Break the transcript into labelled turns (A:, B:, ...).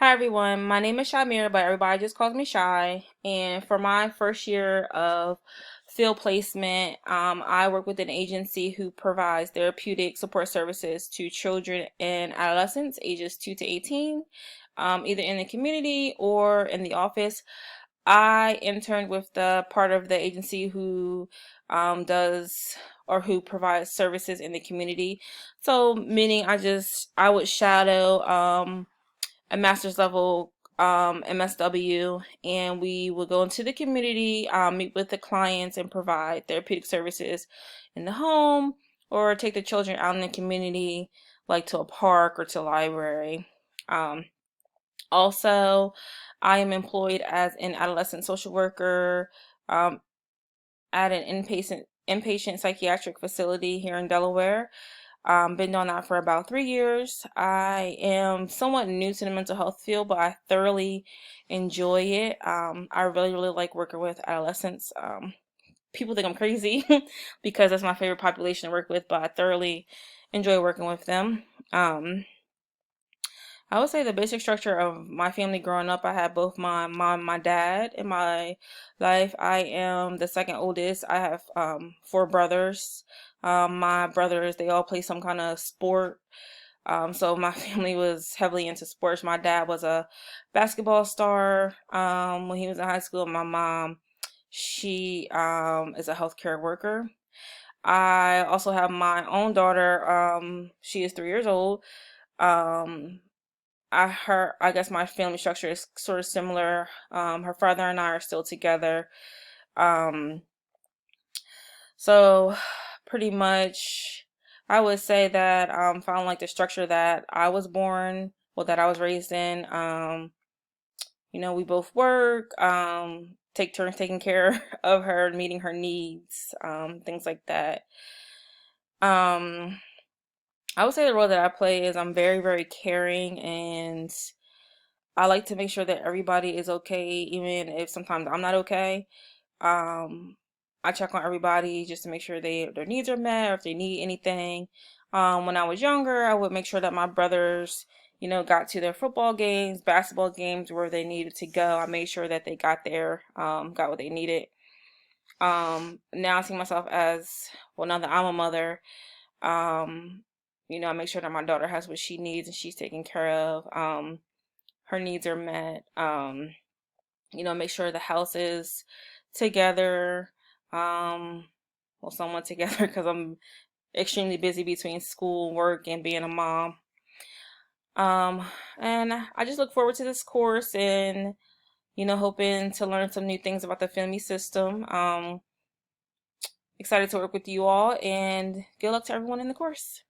A: Hi everyone, my name is Shamir, but everybody just calls me Shy. And for my first year of field placement, I work with an agency who provides therapeutic support services to children and adolescents ages 2 to 18, either in the community or in the office. I interned with the part of the agency who does or who provides services in the community. So meaning I would shadow a master's level MSW, and we would go into the community, meet with the clients, and provide therapeutic services in the home or take the children out in the community, like to a park or to a library. Um, Also, I am employed as an adolescent social worker um, at an inpatient psychiatric facility here in Delaware. Been doing that for about 3 years. I am somewhat new to the mental health field, but I thoroughly enjoy it. I really like working with adolescents. People think I'm crazy because that's my favorite population to work with, but I thoroughly enjoy working with them. Um, I would say the basic structure of my family growing up, I had both my mom and my dad in my life. I am the second oldest. I have four brothers. My brothers, they all play some kind of sport. So my family was heavily into sports. My dad was a basketball star when he was in high school. My mom, she is a healthcare worker. I also have my own daughter. She is 3 years old. Um, I guess my family structure is sort of similar. Her father and I are still together. Um, so pretty much I would say that found like the structure that I was born, well, that I was raised in. We both work, take turns taking care of her, meeting her needs, things like that. Um, I would say the role that I play is I'm very caring, and I like to make sure that everybody is okay, even if sometimes I'm not okay. Um, I check on everybody just to make sure their needs are met or if they need anything. When I was younger, I would make sure that my brothers, got to their football games, basketball games where they needed to go. I made sure that they got there, got what they needed. Now I see myself as, well, now that I'm a mother, um, I make sure that my daughter has what she needs and she's taken care of. Her needs are met. Make sure the house is together. Um, well, somewhat together because I'm extremely busy between school, work, and being a mom. Um, and I just look forward to this course and, hoping to learn some new things about the family system. Excited to work with you all and good luck to everyone in the course.